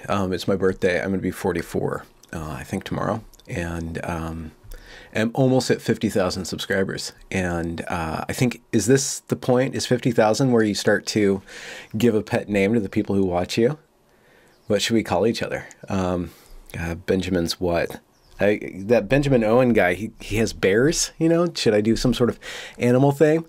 It's my birthday. I'm going to be 44, I think tomorrow. And I'm almost at 50,000 subscribers. And I think, is this the point? Is 50,000 where you start to give a pet name to the people who watch you? What should we call each other? Benjamin's what? That Benjamin Owen guy, he has bears, you know? Should I do some sort of animal thing?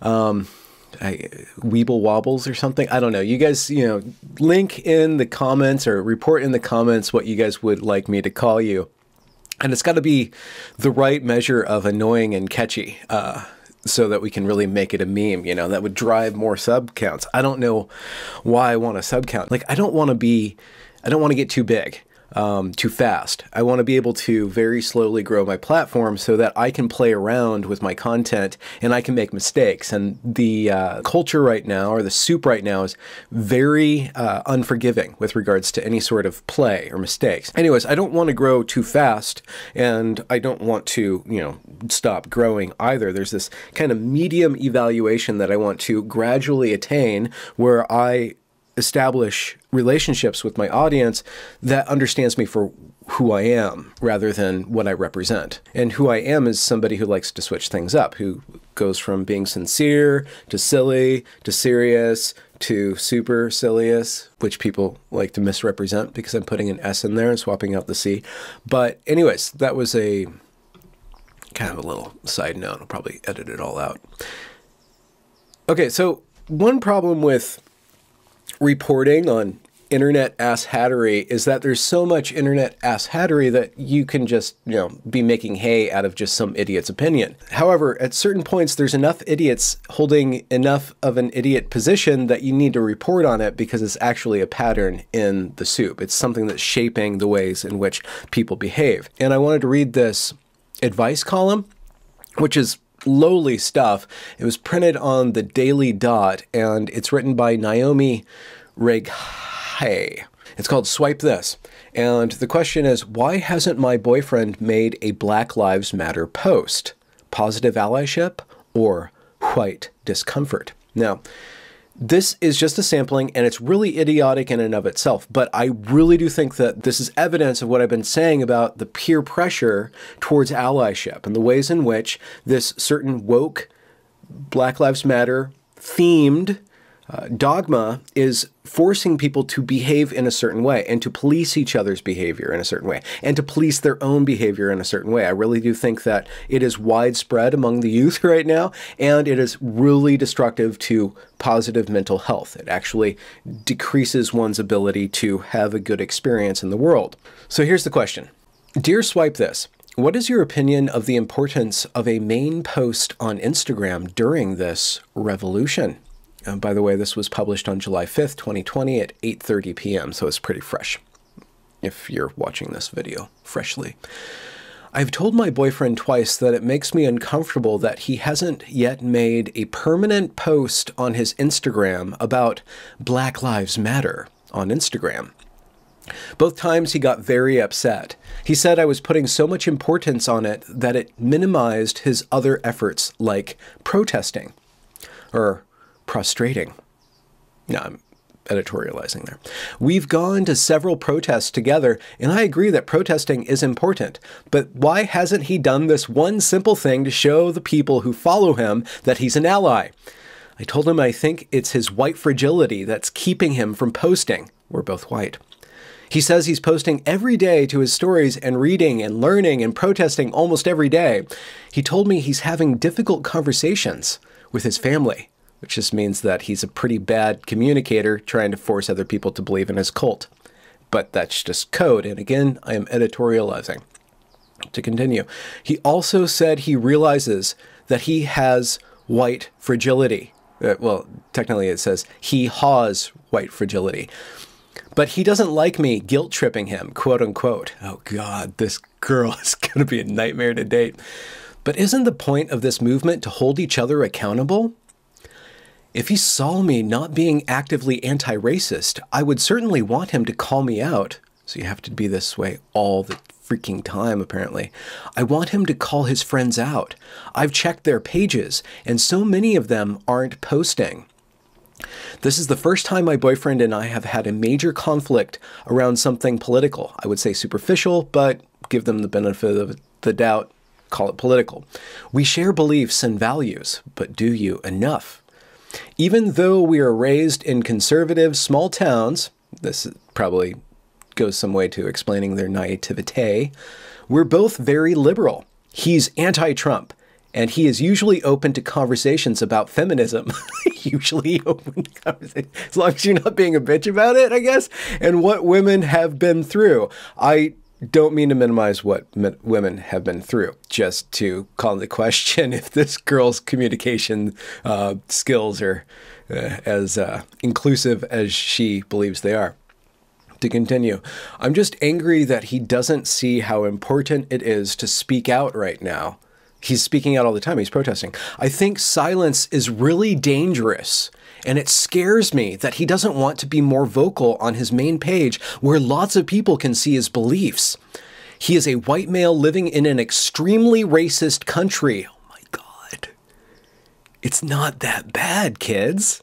Weeble Wobbles or something? I don't know. You guys, you know, link in the comments or report in the comments what you guys would like me to call you. And it's got to be the right measure of annoying and catchy so that we can really make it a meme, you know, that would drive more sub counts. I don't know why I want a sub count. Like, I don't want to get too big. Too fast. I want to be able to very slowly grow my platform so that I can play around with my content and I can make mistakes. And the culture right now, or the soup right now, is very unforgiving with regards to any sort of play or mistakes. Anyways, I don't want to grow too fast, and I don't want to, you know, stop growing either. There's this kind of medium evaluation that I want to gradually attain, where I establish relationships with my audience that understands me for who I am rather than what I represent. And who I am is somebody who likes to switch things up, who goes from being sincere to silly to serious to super sillious, which people like to misrepresent because I'm putting an S in there and swapping out the C. But anyways, that was a kind of a little side note. I'll probably edit it all out. Okay, so one problem with reporting on internet asshattery is that there's so much internet asshattery that you can just, you know, be making hay out of just some idiot's opinion. However, at certain points, there's enough idiots holding enough of an idiot position that you need to report on it because it's actually a pattern in the soup. It's something that's shaping the ways in which people behave. And I wanted to read this advice column, which is lowly stuff. It was printed on the Daily Dot, and it's written by Naomi Reghae. It's called Swipe This. And the question is, why hasn't my boyfriend made a Black Lives Matter post? Positive allyship or white discomfort? Now, this is just a sampling, and it's really idiotic in and of itself, but I really do think that this is evidence of what I've been saying about the peer pressure towards allyship and the ways in which this certain woke Black Lives Matter themed dogma is forcing people to behave in a certain way and to police each other's behavior in a certain way and to police their own behavior in a certain way. I really do think that it is widespread among the youth right now, and it is really destructive to positive mental health. It actually decreases one's ability to have a good experience in the world. So here's the question. Dear Swipe This, what is your opinion of the importance of a main post on Instagram during this revolution? By the way, this was published on July 5th, 2020 at 8:30 p.m., so it's pretty fresh, if you're watching this video freshly. I've told my boyfriend twice that it makes me uncomfortable that he hasn't yet made a permanent post on his Instagram about Black Lives Matter on Instagram. Both times he got very upset. He said I was putting so much importance on it that it minimized his other efforts like protesting or prostrating. No, I'm editorializing there. We've gone to several protests together, and I agree that protesting is important, but why hasn't he done this one simple thing to show the people who follow him that he's an ally? I told him I think it's his white fragility that's keeping him from posting. We're both white. He says he's posting every day to his stories and reading and learning and protesting almost every day. He told me he's having difficult conversations with his family, which just means that he's a pretty bad communicator trying to force other people to believe in his cult. But that's just code, and again, I am editorializing. To continue, he also said he realizes that he has white fragility. Well, technically it says he has white fragility. But he doesn't like me guilt-tripping him, quote unquote. Oh God, this girl is going to be a nightmare to date. But isn't the point of this movement to hold each other accountable? If he saw me not being actively anti-racist, I would certainly want him to call me out. So you have to be this way all the freaking time, apparently. I want him to call his friends out. I've checked their pages, and so many of them aren't posting. This is the first time my boyfriend and I have had a major conflict around something political. I would say superficial, but give them the benefit of the doubt, call it political. We share beliefs and values, but do you enough? Even though we are raised in conservative small towns, this probably goes some way to explaining their naivete, we're both very liberal. He's anti-Trump, and he is usually open to conversations about feminism. Usually open to conversations, as long as you're not being a bitch about it, I guess, and what women have been through. I don't mean to minimize what women have been through, just to call into question if this girl's communication skills are as inclusive as she believes they are. To continue, I'm just angry that he doesn't see how important it is to speak out right now. He's speaking out all the time. He's protesting. I think silence is really dangerous, and it scares me that he doesn't want to be more vocal on his main page where lots of people can see his beliefs. He is a white male living in an extremely racist country. Oh my God. It's not that bad, kids.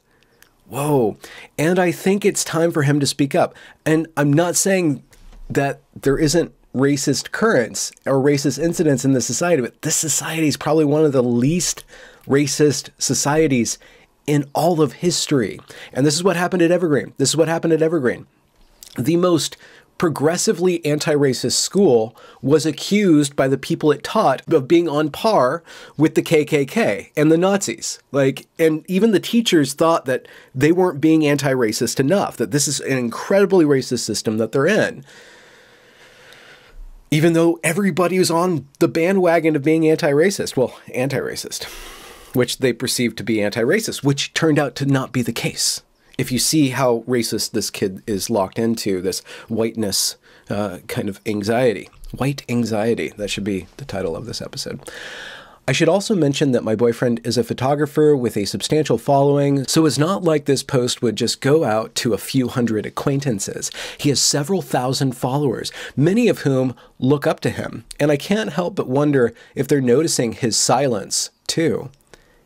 Whoa. And I think it's time for him to speak up. And I'm not saying that there isn't racist currents or racist incidents in this society, but this society is probably one of the least racist societies in all of history. And this is what happened at Evergreen. This is what happened at Evergreen. The most progressively anti-racist school was accused by the people it taught of being on par with the KKK and the Nazis. And even the teachers thought that they weren't being anti-racist enough, that this is an incredibly racist system that they're in. Even though everybody was on the bandwagon of being anti-racist. Well, anti-racist, which they perceived to be anti-racist, which turned out to not be the case. If you see how racist this kid is locked into, this whiteness kind of anxiety. White anxiety. That should be the title of this episode. I should also mention that my boyfriend is a photographer with a substantial following, so it's not like this post would just go out to a few hundred acquaintances. He has several thousand followers, many of whom look up to him, and I can't help but wonder if they're noticing his silence, too.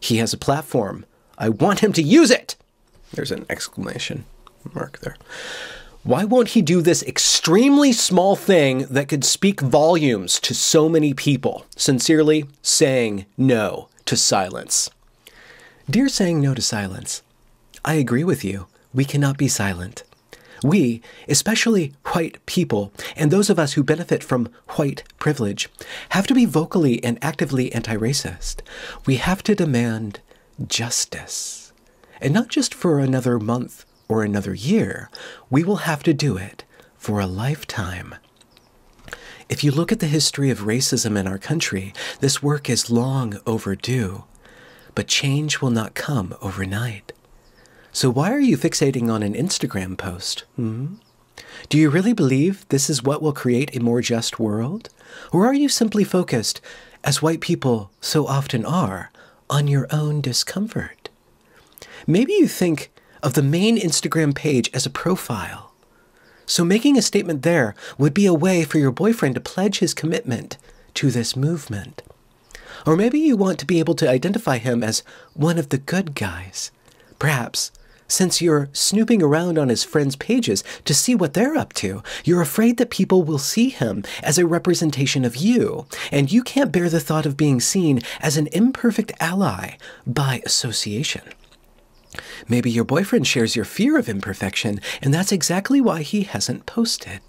He has a platform. I want him to use it! There's an exclamation mark there. Why won't he do this extremely small thing that could speak volumes to so many people? Sincerely, saying no to silence. Dear saying no to silence, I agree with you. We cannot be silent. We, especially white people, and those of us who benefit from white privilege, have to be vocally and actively anti-racist. We have to demand justice. And not just for another month or another year, we will have to do it for a lifetime. If you look at the history of racism in our country, this work is long overdue, but change will not come overnight. So why are you fixating on an Instagram post? Do you really believe this is what will create a more just world? Or are you simply focused, as white people so often are, on your own discomfort? Maybe you think of the main Instagram page as a profile. So making a statement there would be a way for your boyfriend to pledge his commitment to this movement. Or maybe you want to be able to identify him as one of the good guys. Perhaps, since you're snooping around on his friends' pages to see what they're up to, you're afraid that people will see him as a representation of you, and you can't bear the thought of being seen as an imperfect ally by association. Maybe your boyfriend shares your fear of imperfection, and that's exactly why he hasn't posted.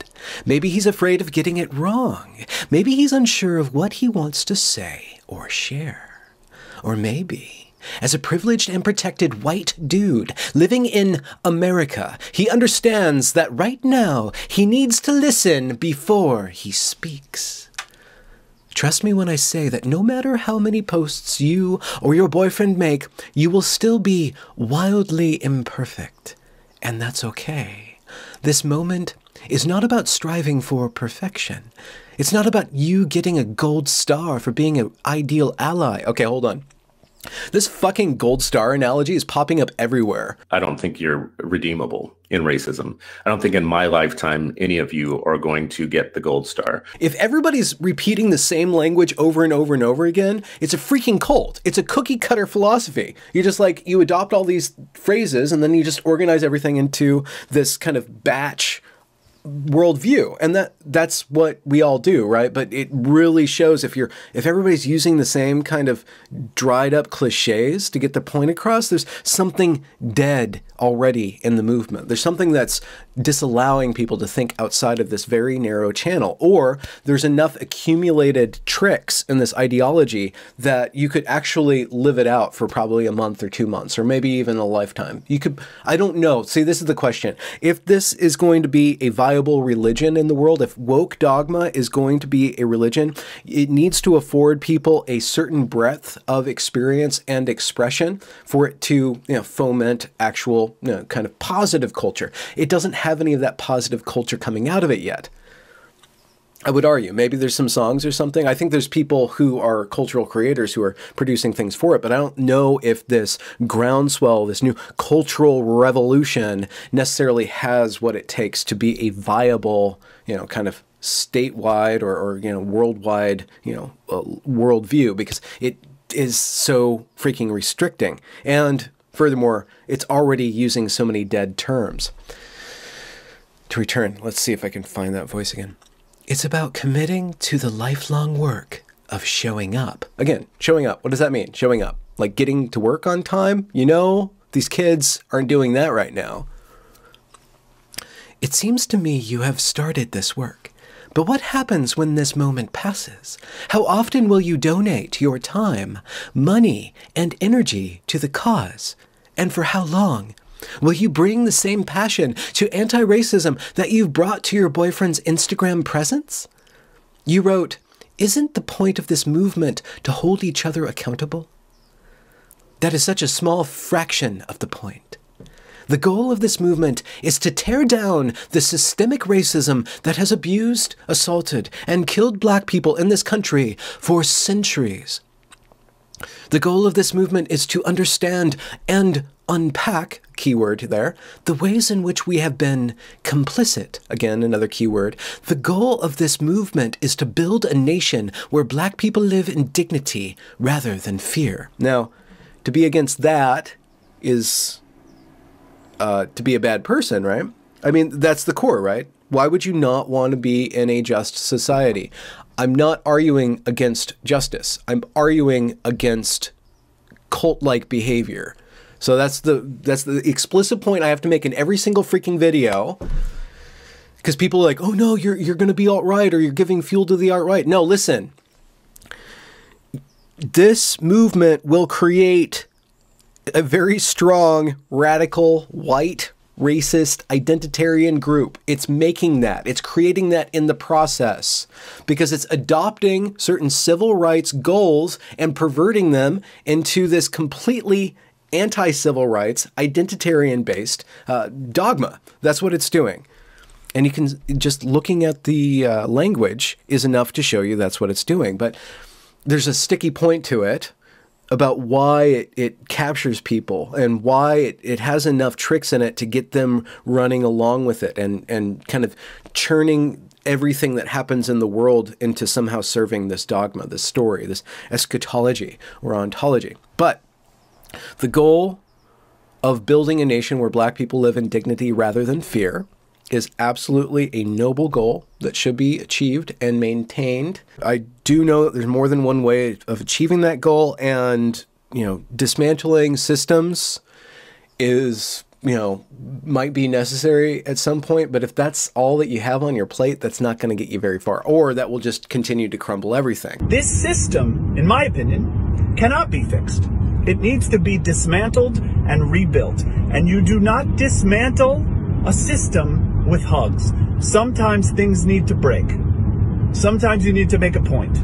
Maybe he's afraid of getting it wrong. Maybe he's unsure of what he wants to say or share. Or maybe, as a privileged and protected white dude living in America, he understands that right now he needs to listen before he speaks. Trust me when I say that no matter how many posts you or your boyfriend make, you will still be wildly imperfect. And that's okay. This moment is not about striving for perfection. It's not about you getting a gold star for being an ideal ally. Okay, hold on. This fucking gold star analogy is popping up everywhere. I don't think you're redeemable in racism. I don't think in my lifetime any of you are going to get the gold star. If everybody's repeating the same language over and over and over again, it's a freaking cult. It's a cookie cutter philosophy. You just like, you adopt all these phrases and then you just organize everything into this kind of batch worldview, and that's what we all do, right? But it really shows if everybody's using the same kind of dried up cliches to get the point across, there's something dead already in the movement. There's something that's disallowing people to think outside of this very narrow channel, or there's enough accumulated tricks in this ideology that you could actually live it out for probably a month or 2 months, or maybe even a lifetime. You could, I don't know. See, this is the question. If this is going to be a viable religion in the world, if woke dogma is going to be a religion, it needs to afford people a certain breadth of experience and expression for it to, foment actual, kind of positive culture. It doesn't have any of that positive culture coming out of it yet. I would argue maybe there's some songs or something. I think there's people who are cultural creators who are producing things for it, but I don't know if this groundswell, this new cultural revolution necessarily has what it takes to be a viable, kind of statewide or worldwide, worldview, because it is so freaking restricting. And furthermore, it's already using so many dead terms. To return, let's see if I can find that voice again. It's about committing to the lifelong work of showing up. Again, showing up. What does that mean? Showing up. Like getting to work on time? These kids aren't doing that right now. It seems to me you have started this work. But what happens when this moment passes? How often will you donate your time, money, and energy to the cause? And for how long? Will you bring the same passion to anti-racism that you've brought to your boyfriend's Instagram presence? You wrote, "Isn't the point of this movement to hold each other accountable?" That is such a small fraction of the point. The goal of this movement is to tear down the systemic racism that has abused, assaulted, and killed Black people in this country for centuries. The goal of this movement is to understand and unpack, keyword there, the ways in which we have been complicit, again, another keyword. The goal of this movement is to build a nation where Black people live in dignity rather than fear. Now, to be against that is to be a bad person, right? I mean, that's the core, right? Why would you not want to be in a just society? I'm not arguing against justice. I'm arguing against cult-like behavior. So that's the explicit point I have to make in every single freaking video. Because people are like, oh no, you're going to be alt-right, or you're giving fuel to the alt-right. No, listen. This movement will create a very strong, radical, white, racist, identitarian group. It's making that. It's creating that in the process because it's adopting certain civil rights goals and perverting them into this completely anti-civil rights, identitarian-based dogma. That's what it's doing. And you can, just looking at the language is enough to show you that's what it's doing. But there's a sticky point to it about why it captures people and why it has enough tricks in it to get them running along with it and kind of churning everything that happens in the world into somehow serving this dogma, this story, this eschatology or ontology. But the goal of building a nation where Black people live in dignity rather than fear is absolutely a noble goal that should be achieved and maintained. I do know that there's more than one way of achieving that goal, and, dismantling systems is, might be necessary at some point, but if that's all that you have on your plate, that's not going to get you very far, or that will just continue to crumble everything. This system, in my opinion, cannot be fixed. It needs to be dismantled and rebuilt, and you do not dismantle a system with hugs. Sometimes things need to break. Sometimes you need to make a point.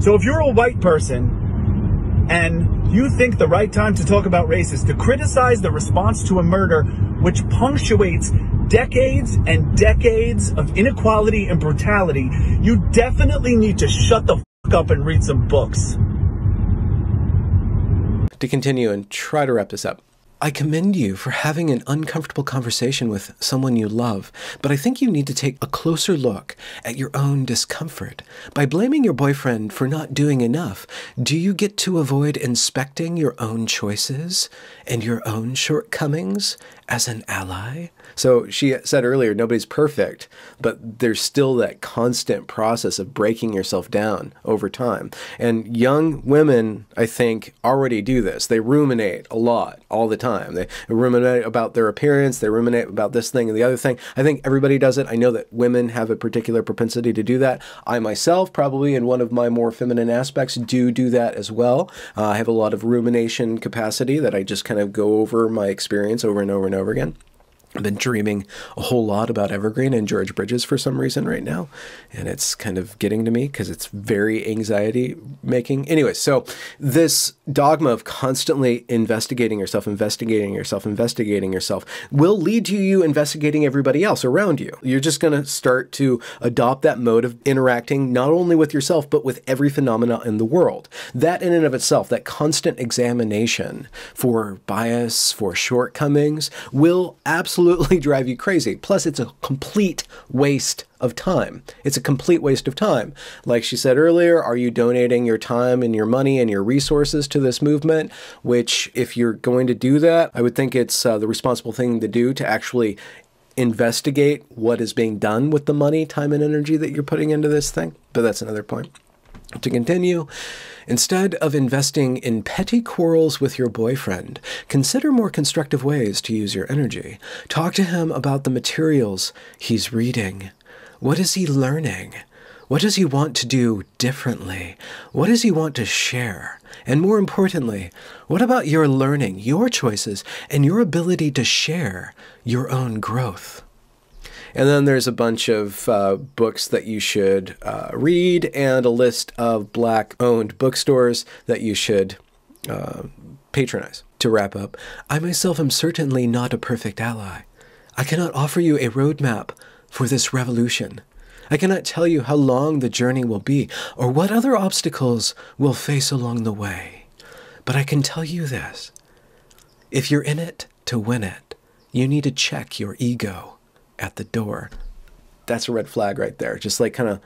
So if you're a white person and you think the right time to talk about race is to criticize the response to a murder which punctuates decades and decades of inequality and brutality, you definitely need to shut the fuck up and read some books. to continue and try to wrap this up. I commend you for having an uncomfortable conversation with someone you love, but I think you need to take a closer look at your own discomfort. By blaming your boyfriend for not doing enough, do you get to avoid inspecting your own choices and your own shortcomings as an ally? So she said earlier, nobody's perfect, but there's still that constant process of breaking yourself down over time. And young women, I think, already do this. They ruminate a lot all the time. They ruminate about their appearance. They ruminate about this thing and the other thing. I think everybody does it. I know that women have a particular propensity to do that. I myself, probably in one of my more feminine aspects, do that as well. I have a lot of rumination capacity that I just kind of go over my experience over and over and over again. I've been dreaming a whole lot about Evergreen and George Bridges for some reason right now, and it's kind of getting to me because it's very anxiety making. Anyway, so this dogma of constantly investigating yourself will lead to you investigating everybody else around you. You're just going to start to adopt that mode of interacting not only with yourself, but with every phenomena in the world. That in and of itself, that constant examination for bias, for shortcomings, will absolutely drive you crazy. Plus, it's a complete waste of time. It's a complete waste of time. Like she said earlier, are you donating your time and your money and your resources to this movement? Which, if you're going to do that, I would think it's the responsible thing to do to actually investigate what is being done with the money, time, and energy that you're putting into this thing. But that's another point. To continue, instead of investing in petty quarrels with your boyfriend, consider more constructive ways to use your energy. Talk to him about the materials he's reading. What is he learning? What does he want to do differently? What does he want to share? And more importantly, what about your learning, your choices, and your ability to share your own growth? And then there's a bunch of books that you should read and a list of Black-owned bookstores that you should patronize. To wrap up, I myself am certainly not a perfect ally. I cannot offer you a roadmap for this revolution. I cannot tell you how long the journey will be or what other obstacles we'll face along the way. But I can tell you this. If you're in it to win it, you need to check your ego at the door. That's a red flag right there. Just like kind of,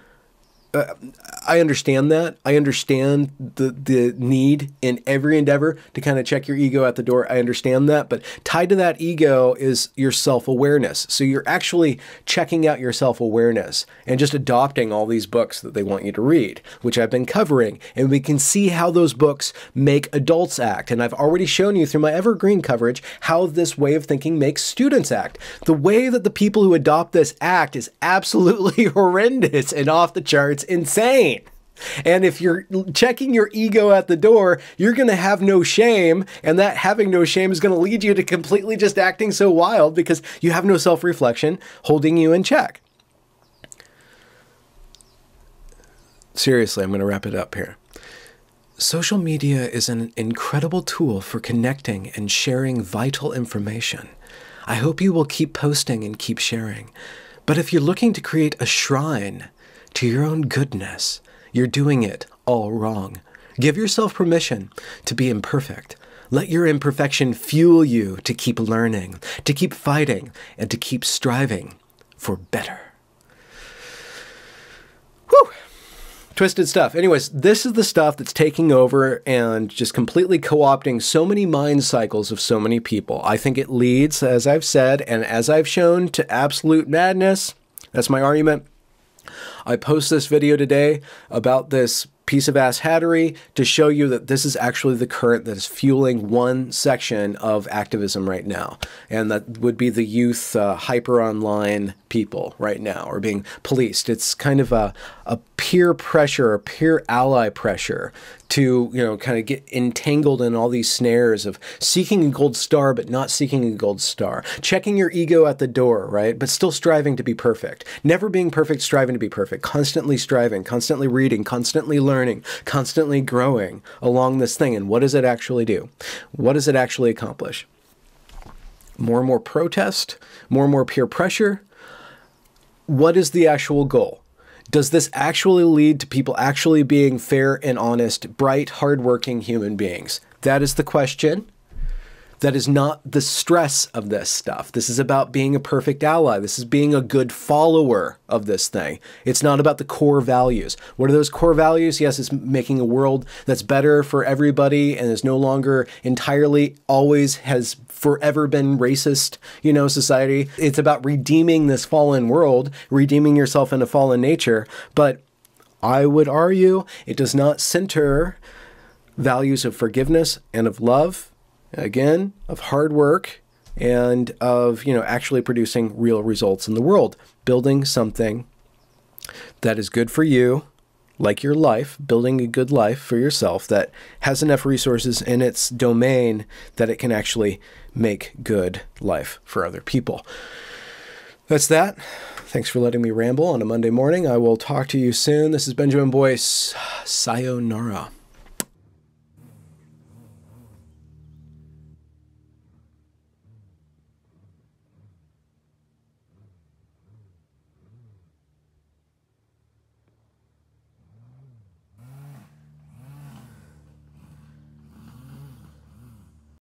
I understand that. I understand the need in every endeavor to kind of check your ego at the door. I understand that. But tied to that ego is your self-awareness. So you're actually checking out your self-awareness and just adopting all these books that they want you to read, which I've been covering. And we can see how those books make adults act. And I've already shown you through my Evergreen coverage how this way of thinking makes students act. The way that the people who adopt this act is absolutely horrendous and off the charts insane. And if you're checking your ego at the door, you're going to have no shame, and that having no shame is going to lead you to completely just acting so wild because you have no self-reflection holding you in check. Seriously, I'm going to wrap it up here. Social media is an incredible tool for connecting and sharing vital information. I hope you will keep posting and keep sharing. But if you're looking to create a shrine to your own goodness, you're doing it all wrong. Give yourself permission to be imperfect. Let your imperfection fuel you to keep learning, to keep fighting, and to keep striving for better. Whew! Twisted stuff. Anyways, this is the stuff that's taking over and just completely co-opting so many mind cycles of so many people. I think it leads, as I've said, and as I've shown, to absolute madness. That's my argument. I post this video today about this piece of ass hattery to show you that this is actually the current that is fueling one section of activism right now. And that would be the youth hyper online people right now are being policed. It's kind of a peer pressure, a peer ally pressure to, you know, kind of get entangled in all these snares of seeking a gold star, but not seeking a gold star, checking your ego at the door, right? But still striving to be perfect, never being perfect, striving to be perfect, constantly striving, constantly reading, constantly learning, constantly growing along this thing. And what does it actually do? What does it actually accomplish? More and more protest, more and more peer pressure. What is the actual goal? Does this actually lead to people actually being fair and honest, bright, hardworking human beings? That is the question. That is not the stress of this stuff. This is about being a perfect ally. This is being a good follower of this thing. It's not about the core values. What are those core values? Yes, it's making a world that's better for everybody and is no longer entirely, always has forever been racist, you know, society. It's about redeeming this fallen world, redeeming yourself in a fallen nature. But I would argue it does not center values of forgiveness and of love, again, of hard work, and of, you know, actually producing real results in the world, building something that is good for you, like your life, building a good life for yourself that has enough resources in its domain that it can actually make good life for other people. That's that. Thanks for letting me ramble on a Monday morning. I will talk to you soon. This is Benjamin Boyce. Sayonara.